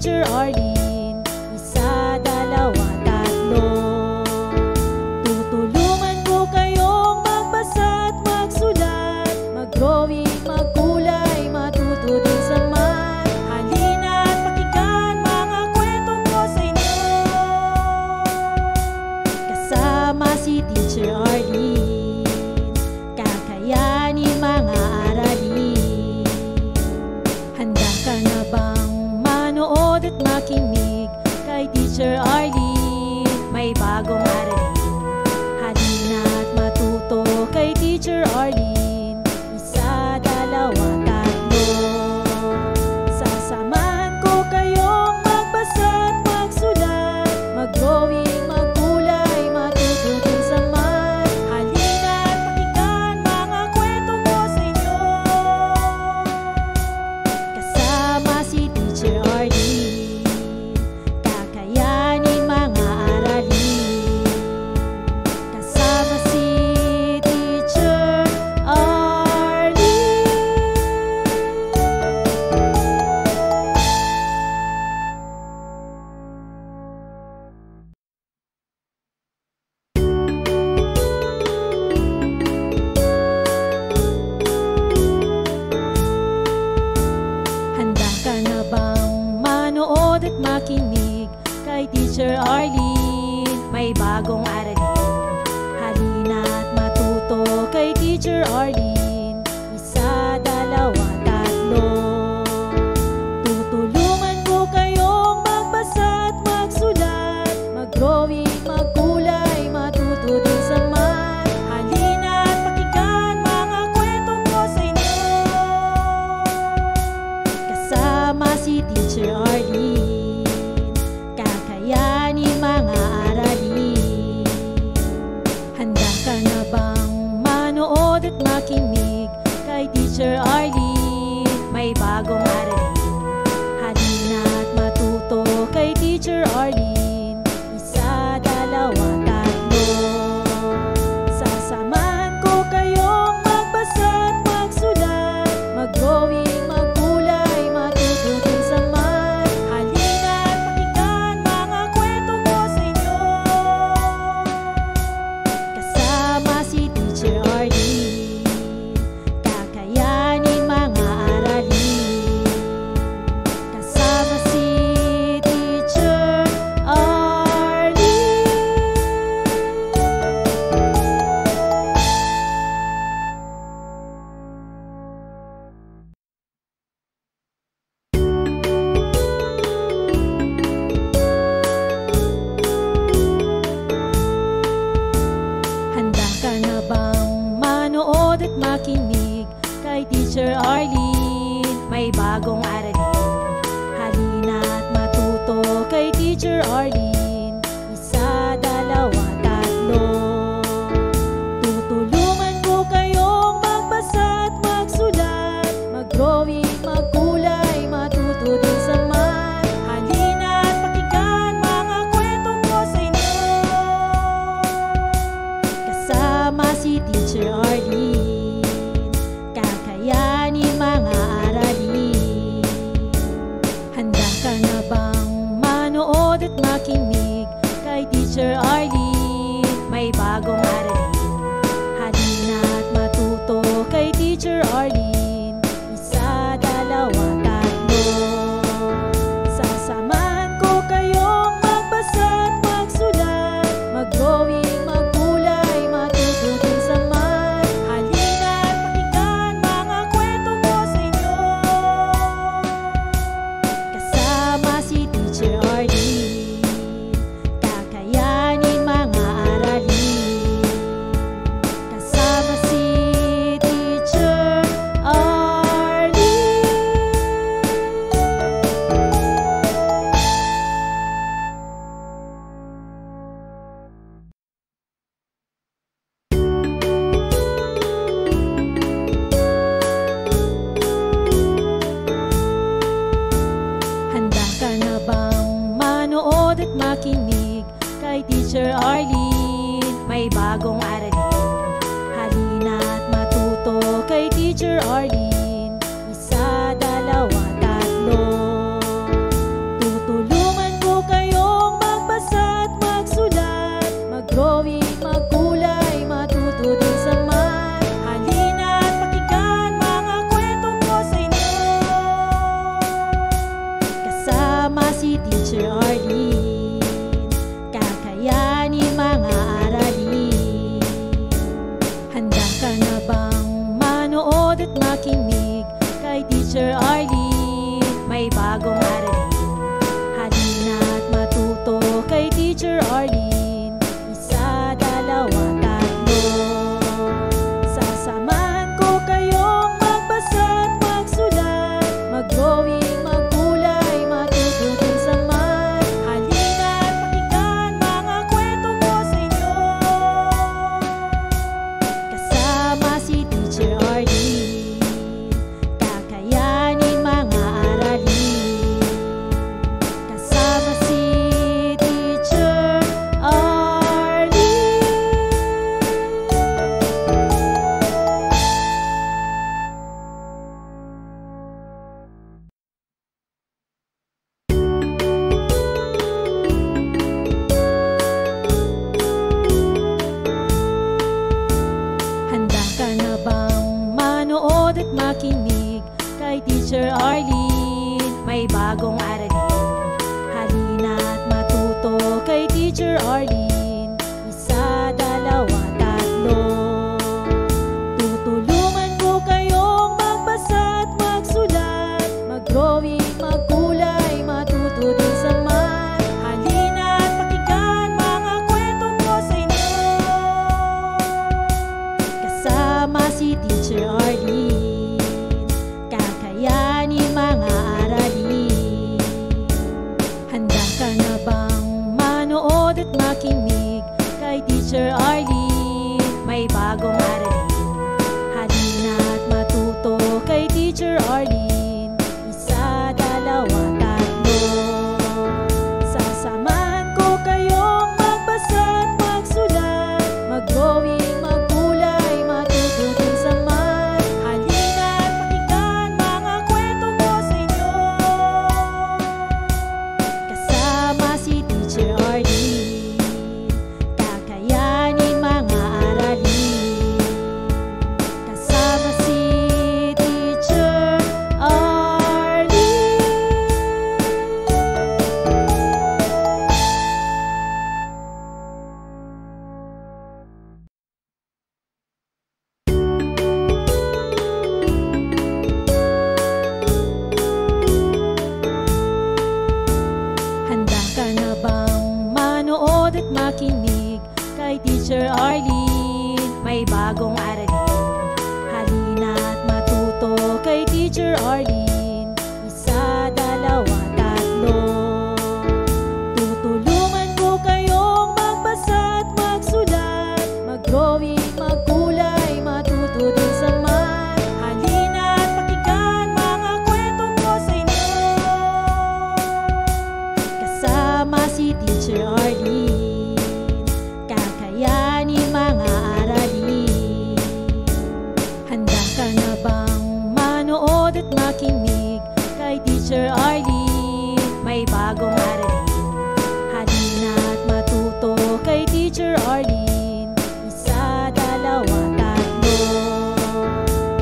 Teacher Arlene. Isa, dalawa, tatlo. Tutulungan ko kayong magbasa at magsulat, mag-drawing, magkulay, matuto din sa math. Halina at pakinggan mga kwento ko sa inyo. Kasama si Teacher Arlene, kakayanin mga aralin. Handa ka na bang manood at makinig kay Teacher Arlene? May bagong aralin. Halina at matuto kay Teacher Arlene. Isa, dalawa, tatlo. Sasamahan ko kayong magbasa at magsulat, mag-drawing, magkulay, matuto din sa math. Halina at pakinggan mga kwento ko sa inyo. Kasama si Teacher Arlene, kakayanin mga aralin. Kasama si Teacher Arlene. Handa ka na bang manood at makinig kay Teacher Arlene? May bagong aralin. Halina at matuto kay Teacher Arlene. Isa, dalawa, tatlo. Tutulungan ko kayong magbasa at magsulat, mag-drawing, magkulay, matuto din sa math. Halina at pakinggan mga kwento ko sa inyo. Kasama si Teacher Arlene, kakayanin mga aralin. Handa ka na bang manood at makinig kay Teacher Arlene? May bagong aralin. Halina at matuto kay Teacher Arlene. Isa, dalawa, tatlo. Sasamahan ko kayong magbasa at magsulat, mag-drawing, magkulay, matuto din sa math. Halina at pakinggan mga kwento ko sa inyo. Kasama si Teacher Arlene, kakayanin mga aralin. Kasama si Teacher Arlene. Handa ka na bang manood at makinig kay Teacher Arlene? May bagong aralin. Halina at matuto kay Teacher Arlene. Isa, dalawa, tatlo. Tutulungan ko kayong magbasa at magsulat, mag-drawing, magkulay, matuto din sa math. Halina at pakinggan mga kwento ko sa inyo. Kasama si Teacher Arlene, kakayanin mga aralin. Handa ka na bang manood at makinig kay Teacher Arlene? May bagong aralin. Halina at matuto kay Teacher Arlene. Isa, dalawa, tatlo. Sasamahan ko kayong magbasa at magsulat, mag-drawing, magkulay, matuto din sa math. Halina at pakinggan mga kwento ko sa inyo. Kasama si Teacher Arlene, kakayanin mga aralin. Kasama si Teacher Arlene. Handa ka na bang manood at makinig kay Teacher Arlene? May bagong aralin. Halina at matuto kay Teacher Arlene. Isa, dalawa, tatlo. makinig kay Teacher Arlene. May bagong aralin, halina't matuto kay Teacher Arlene. Isa, dalawa, tatlo. Sasamahan ko kayong magbasa at magsulat, mag-drawing, magkulay, matuto din sa math. Halina't pakinggan mga kwento ko sa inyo, kasama si Teacher Arlene. Kakayanin mga aralin, kasama si Teacher Arlene. Handa ka na bang manood at makinig kay Teacher Arlene? May bagong aralin, halina't matuto kay Teacher Arlene. Isa, dalawa, tatlo. Tutulungan ko kayong magbasa at magsulat, mag-drawing, magkulay, matuto din sa math. Halina't pakinggan mga kwento ko sa inyo, kasama si Teacher Arlene. Kakayanin mga aralin. Handa ka na bang manood at makinig kay Teacher Arlene? May bagong aralin, halina't matuto kay Teacher Arlene. Isa, dalawa, tatlo. Sasamahan ko kayong magbasa at magsulat, mag-drawing, magkulay, matuto din sa math. Halina't pakinggan mga kwento ko sa inyo, kasama si Teacher Arlene. Kakayanin mga aralin, kasama si Teacher Arlene. Handa ka na bang manood at makinig kay Teacher Arlene? May bagong aralin, halina't matuto kay Teacher Arlene. Isa, dalawa, tatlo. Tutulungan ko kayong magbasa at magsulat, mag-drawing, magkulay, matuto din sa math. Halina't pakinggan mga kwento ko sa inyo, kasama si Teacher Arlene. Kakayanin mga aralin. Handa ka na bang manood at makinig kay Teacher Arlene? May bagong aralin, halina't matuto kay Teacher Arlene. Isa, dalawa, tatlo.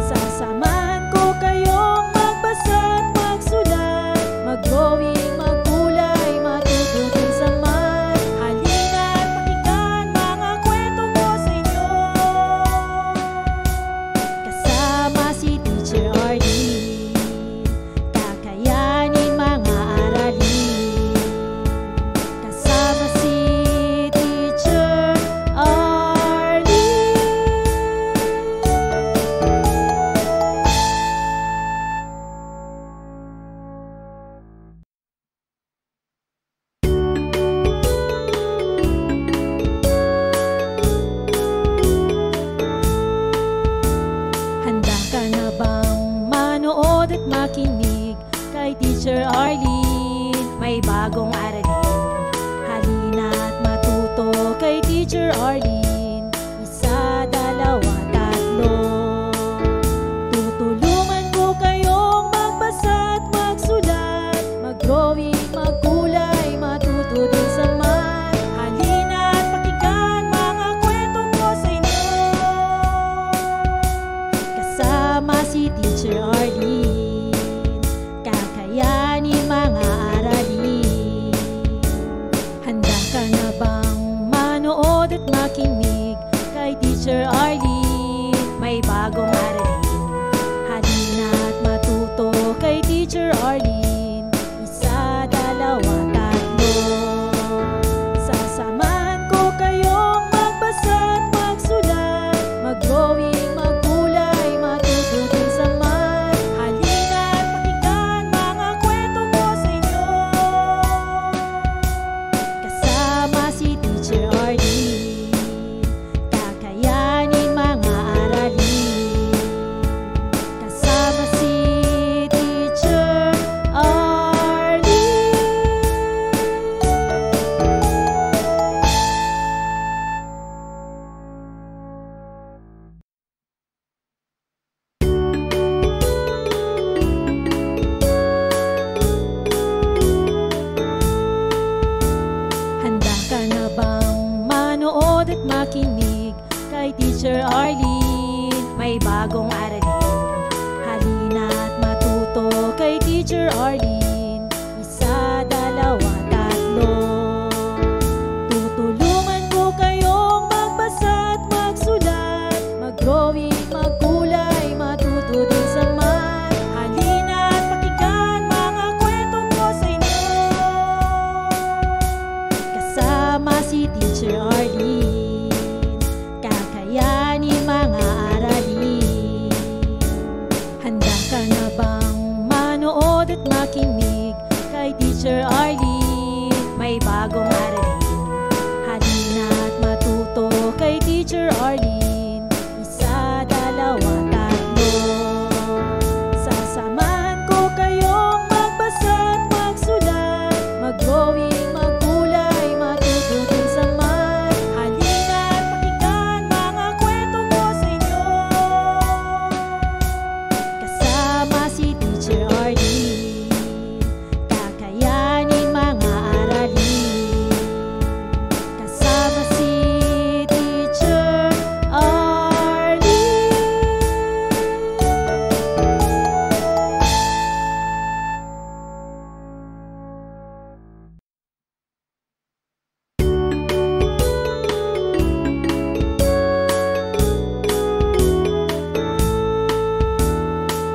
Sasamahan ko kayong magbasa at magsulat, mag-drawing, magkulay, matuto din sa math. Halina't pakinggan mga kwento ko sa inyo, kasama si Teacher Arlene. Kakayanin mga aralin, kasama si Teacher Arlene. Handa ka na bang manood at makinig kay Teacher Arlene? May bagong aralin, halina't matuto kay Teacher Arlene. Isa, dalawa, tatlo. Tutulungan ko kayong magbasa at magsulat, mag-drawing, magkulay, matuto din sa math. Halina't pakinggan mga kwento ko sa inyo, kasama si Teacher Arlene. Kakayanin mga aralin. Handa ka na bang manood at makinig kay Teacher Arlene? May bagong aralin, halina't Arlene. Isa, dalawa, tatlo. Tutulungan ko kayong magbasa at magsulat, mag-drawing, magkulay, matuto din sa math. Halina at pakinggan mga kwento ko sa inyo. Kasama si Teacher Arlene, kakayanin mga aralin. Handa ka na bang manood at makinig kay Teacher Arlene? May bagong aralin. Halina at matuto kay Teacher Arlene. Isa, dalawa, tatlo. Sasamahan ko kayong magbasa at magsulat, mag-drawing, magkulay, matuto din sa math. Halina at pakinggan mga kwento ko sa inyo. Kasama si Teacher Arlene, kakayanin mga aralin. Kasama si Teacher Arlene.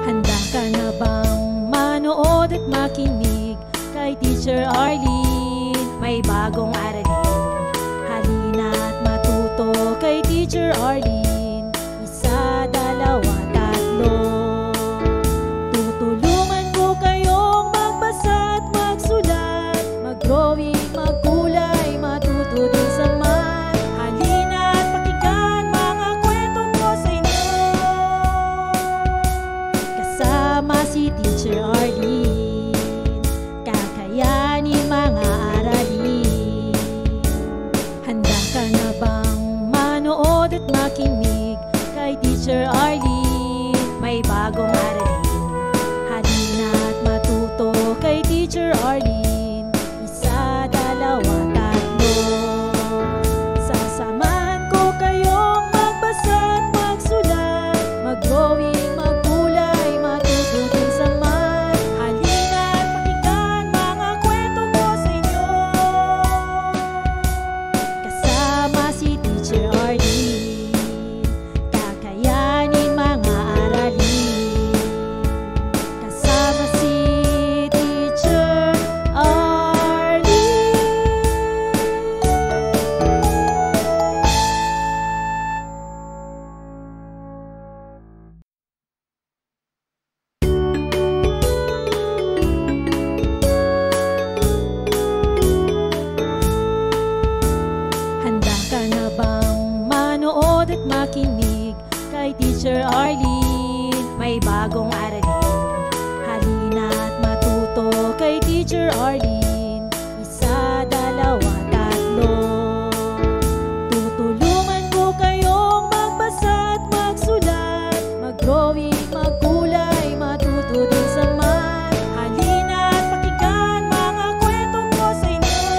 Handa ka na bang manood at makinig kay Teacher Arlene? May bagong aralin. Halina at matuto kay Teacher Arlene. Isa, dalawa, tatlo. Tutulungan ko kayong magbasa at magsulat, mag-drawing, magkulay, matuto din sa math. Halina at pakinggan mga kwento ko sa inyo. Kasama si Teacher Arlene, kakayanin mga aralin. Handa ka na bang manood at makinig kay Teacher Arlene? May bagong aralin. Halina at matuto kay Teacher Arlene. Isa, dalawa, tatlo. Sasamahan ko kayong magbasa at magsulat, mag-drawing, magkulay, matuto din sa math. Halina at pakinggan mga kwento ko sa inyo. Kasama si Teacher Arlene, kakayanin mga aralin. Kasama si Teacher Arlene. Handa ka na bang manood at makinig kay Teacher Arlene? May bagong aralin. Halina at matuto kay Teacher Arlene. Isa, dalawa, tatlo. Tutulungan ko kayong magbasa at magsulat, mag-drawing, magkulay, matuto din sa math. Halina at pakinggan mga kwento ko sa inyo.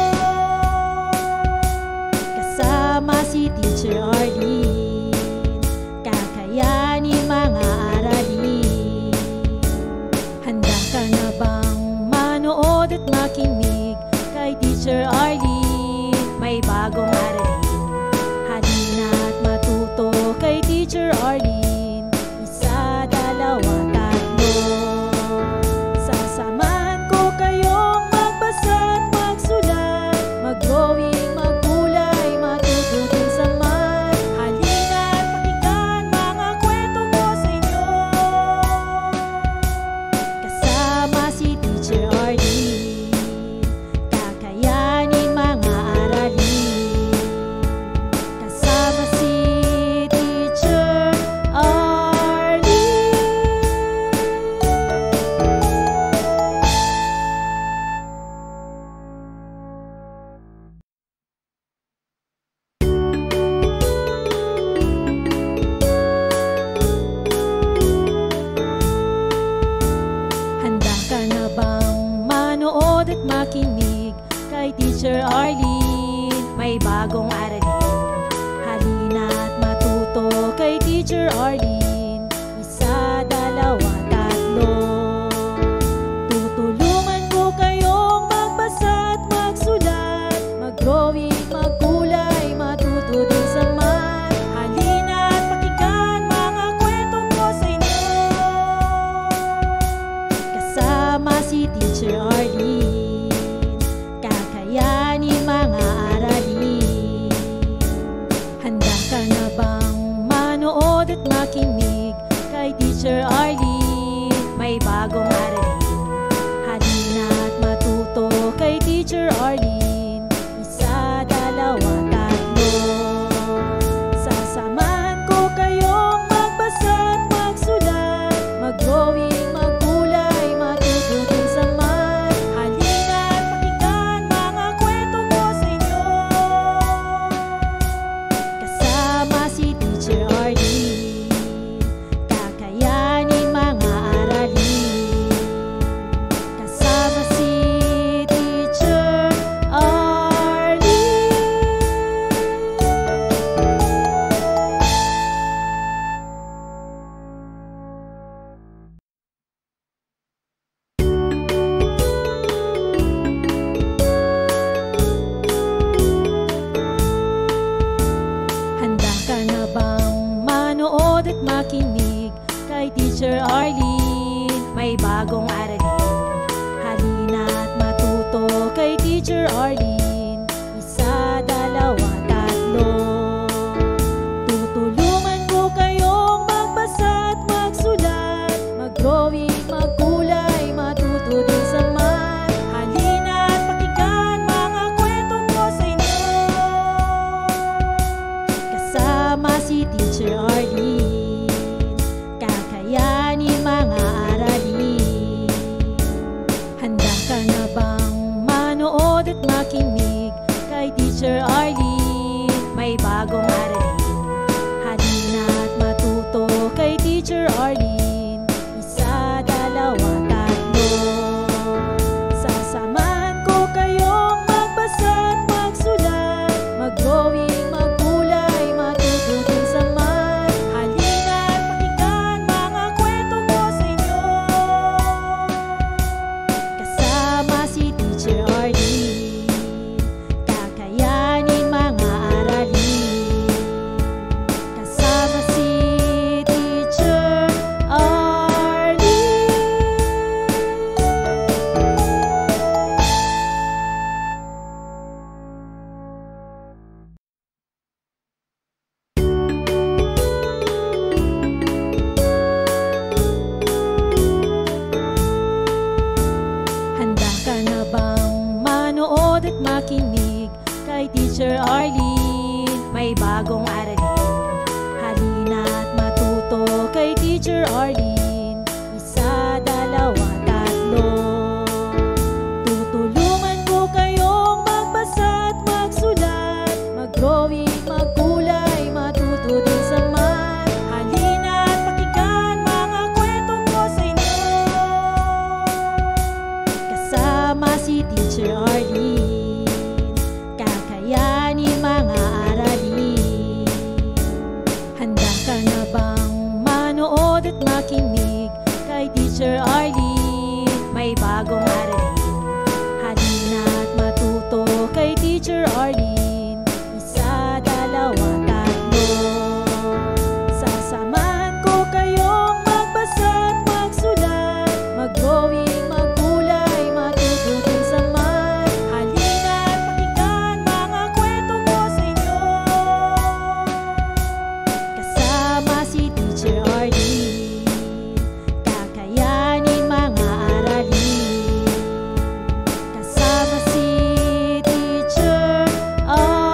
Kasama si Teacher Arlene, kakayanin mga aralin. Handa ka na bang manood at makinig kay Teacher Arlene? May bagong aralin. Halina at matuto kay Teacher Arlene. Isa, dalawa, Teacher Arlene. Kakayanin mga aralin. Handa ka na bang manood at makinig kay Teacher Arlene? May bagong aralin. Halina at matuto kay Teacher Arlene. Isa, dalawa, tatlo. Sasamahan ko kayong magbasa at magsulat, mag-drawing, magkulay, matuto din sa math. Halina at pakinggan mga kwento ko sa inyo. Kasama si Teacher Arlene. Kakayanin mga aralin. Kasama si Teacher Arlene. Handa ka na bang manood at makinig kay Teacher Arlene? May bagong aralin. Halina at matuto kay Teacher Arlene. Isa, dalawa, tatlo. Tutulungan ko kayong magbasa at magsulat, mag-drawing, magkulay, matuto din sa math. Halina at pakinggan mga kwento ko sa inyo. Kasama si Teacher Arlene. Kakayanin mga aralin. Handa ka na bang manood at makinig kay Teacher Arlene? May bagong aralin. Halina at matuto kay Teacher Arlene. Isa, dalawa, tatlo. Sasamahan ko kayong magbasa at magsulat, mag-drawing, magkulay, matuto din sa math. Halina at pakinggan mga kwento ko sa inyo. Kasama si Teacher Arlene. Kakayanin mga aralin. Kasama si Teacher Arlene. Handa ka na bang manood at makinig kay Teacher Arlene? May bagong aralin. Halina at matuto kay Teacher Arlene. Isa, dalawa, tatlo. Tutulungan ko kayong magbasa at magsulat, mag-drawing, magkulay, matuto din sa math. Halina at pakinggan mga kwento ko sa inyo. Kasama si Teacher Arlene. Kakayanin mga aralin. Handa ka na bang manood at makinig kay Teacher Arlene? May bagong aralin. Halina at matuto kay Teacher Arlene. Isa, dalawa, tatlo. Sasamahan ko kayong magbasa at magsulat, mag-drawing, magkulay, matuto din sa math. Halina at pakinggan mga kwento ko sa inyo. Kasama si Teacher Arlene. Kakayanin mga aralin. Kasama si Teacher Arlene.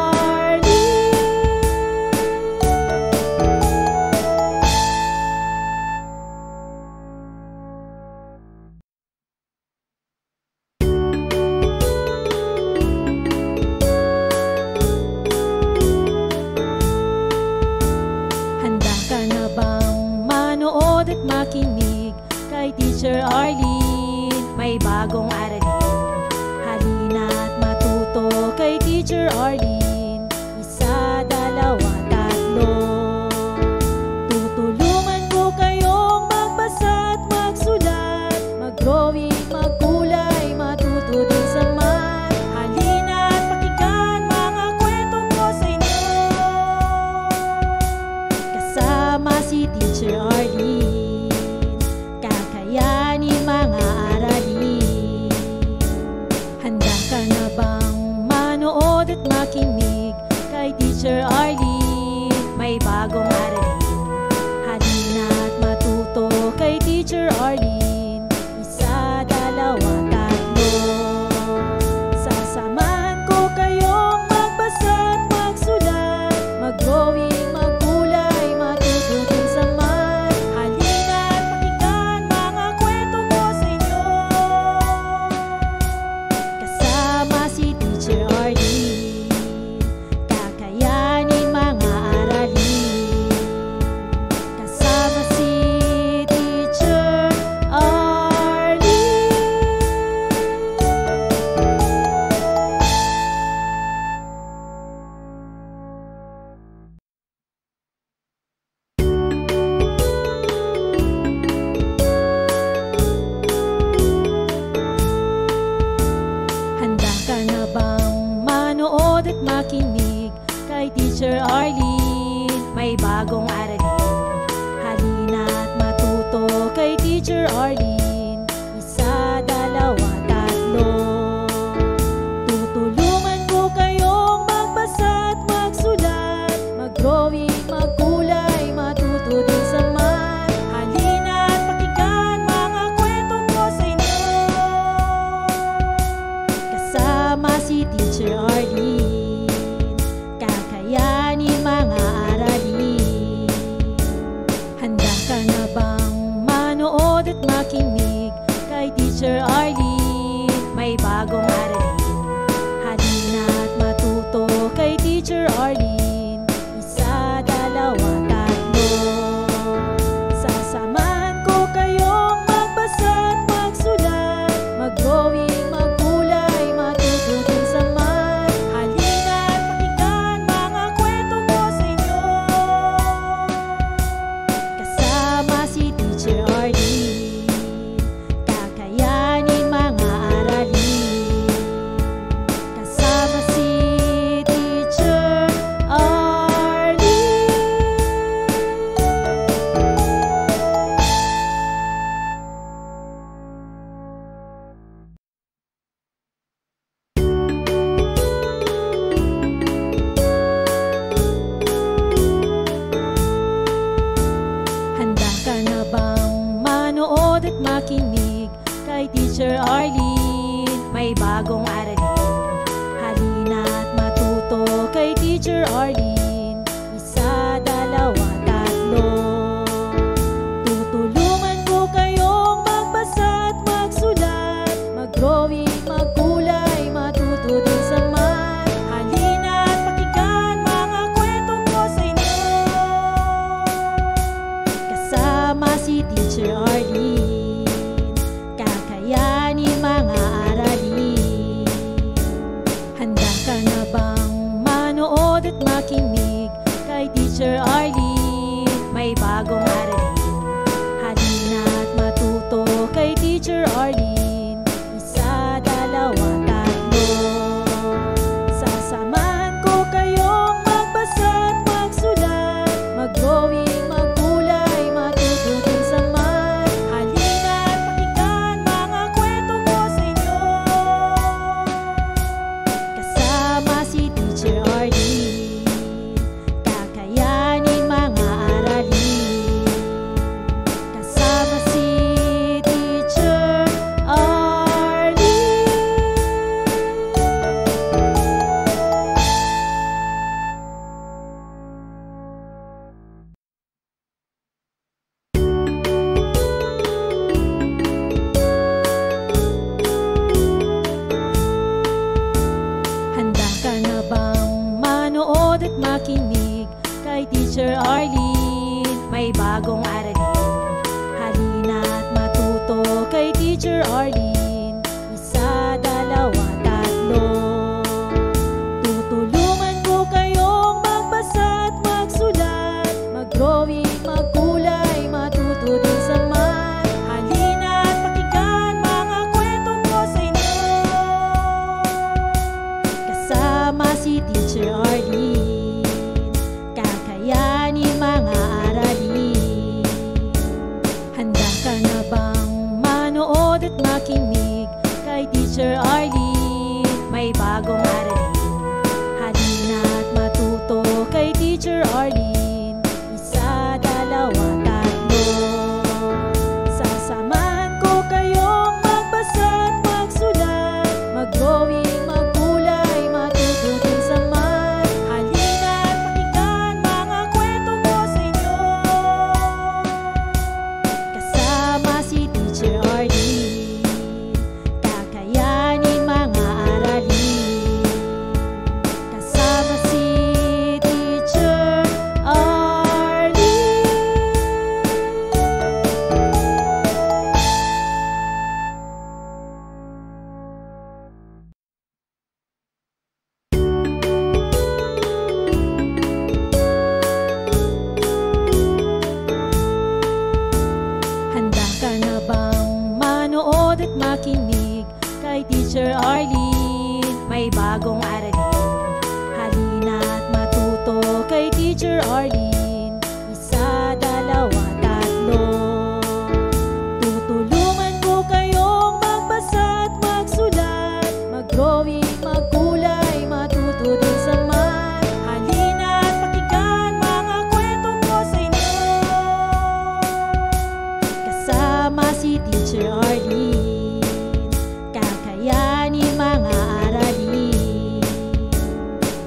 Handa ka na bang manood at makinig kay Teacher Arlene? May bagong aralin. Halina at matuto kay Teacher Arlene. Isa, dalawa, tatlo. Tutulungan ko kayong magbasa at magsulat, mag-drawing, magkulay, matuto din sa math. Halina at pakinggan mga kwento ko sa inyo. Kasama si Teacher Arlene. Kakayanin mga aralin. Teacher Arlene. Isa, dalawa, tatlo. Tutulungan ko kayong magbasa at magsulat, mag-drawing, magkulay, matuto din sa math. Halina at pakinggan mga kwento ko sa inyo. Kasama si Teacher Arlene, kakayanin mga aralin. Handa ka na bang manood at makinig kay Teacher Arlene? May bagong aralin. Halina at matuto kay Teacher Arlene. Isa, dalawa, tatlo. Sasamahan ko kayong magbasa at magsulat, mag-drawing, magkulay, matuto din sa math. Halina at pakinggan mga kwento ko sa inyo. Kasama si Teacher Arlene, kakayanin mga aralin. Kasama si Teacher Arlene. Handa ka na bang manood at makinig kay Teacher Arlene? May bagong aralin. Halina at matuto kay Teacher Arlene. Isa, dalawa, tatlo. Tutulungan ko kayong magbasa at magsulat, mag-drawing, magkulay, matuto din sa math. Halina at pakinggan mga kwento ko sa inyo. Kasama si Teacher Arlene, kakayanin mga aralin. Handa ka na bang manood at makinig kay Teacher Arlene? May bagong aralin. Halina at matuto kay Teacher Arlene. Isa, dalawa, tatlo. Sasamahan ko kayong magbasa at magsulat, mag-drawing, magkulay, matuto din sa math. Halina at pakinggan mga kwento ko sa inyo. Kasama si Teacher Arlene, kakayanin mga aralin. Kasama si Teacher Arlene. Handa ka na bang manood at makinig kay Teacher Arlene? May bagong aralin. Halina at matuto kay Teacher Arlene. Isa, dalawa, tatlo. Tutulungan ko kayong magbasa at magsulat, mag-drawing, magkulay, matuto din sa math. Halina at pakinggan mga kwento ko sa inyo. Kasama si Teacher Arlene, kakayanin mga aralin. Handa ka na bang manood at makinig kay Teacher Arlene? May bagong aralin. Halina at matuto kay Teacher Arlene. Isa, dalawa, tatlo. Sasamahan ko kayong magbasa at magsulat, mag-drawing, magkulay, matuto din sa math. Halina at pakinggan mga kwento ko sa inyo. Kasama si Teacher Arlene, kakayanin mga aralin. Kasama si Teacher Arlene. Handa ka na bang manood at makinig kay Teacher Arlene? May bagong aralin. Halina at matuto kay Teacher Arlene. Isa, dalawa, tatlo. si Teacher Arlene, kakayanin mga aralin.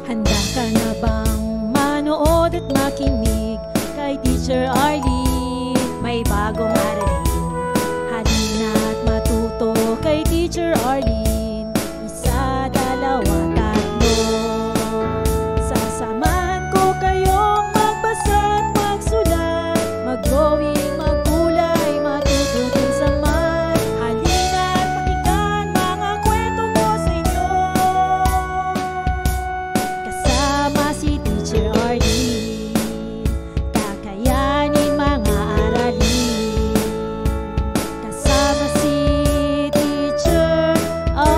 Handa ka na bang manood at makinig kay Teacher Arlene? May bagong aralin, halina at matuto kay Teacher Arlene. Isa, dalawa, tatlo. Sasamahan ko kayong magbasa at magsulat, mag-drawing, magkulay, matuto din sa math. Halina at pakinggan mga kwento ko sa inyo, kasama si Teacher Arlene, kakayanin mga aralin. Kasama si Teacher Arlene.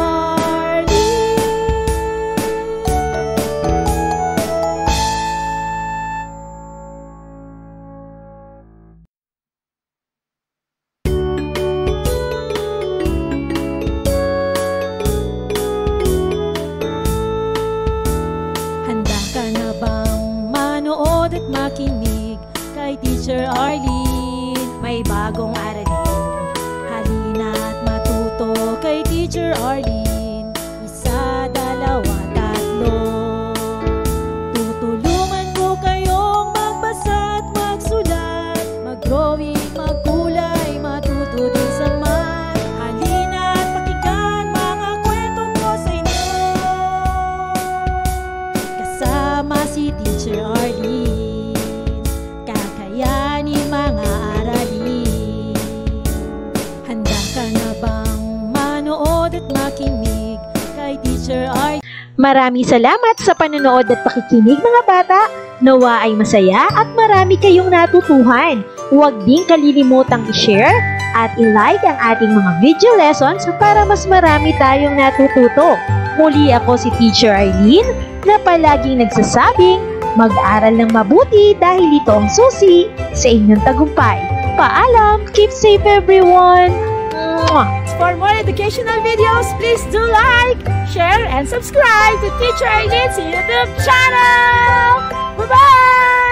Handa ka na bang manood at makinig kay Teacher Arlene? May bagong aralin, halina at matuto kay Teacher Arlene. Isa, dalawa, tatlo. Tutulungan ko kayong magbasa at magsulat, mag-drawing, magkulay, matuto din sa math. Halina at pakinggan mga kwento ko sa inyo, kasama si Teacher Arlene, kakayanin mga aralin. Handa ka na bang manood at makinig kay Teacher Arlene? Maraming salamat sa panonood at pakikinig mga bata. Nawa ay masaya at marami kayong natutuhan. Huwag din kalilimutang i-share at i-like ang ating mga video lessons para mas marami tayong natututo. Muli ako si Teacher Arlene na palaging nagsasabing mag-aral ng mabuti dahil ito ang susi sa inyong tagumpay. Paalam! Keep safe everyone! Mwah! For more educational videos, please do like, share, and subscribe to Teacher Arlene's YouTube channel! Bye-bye!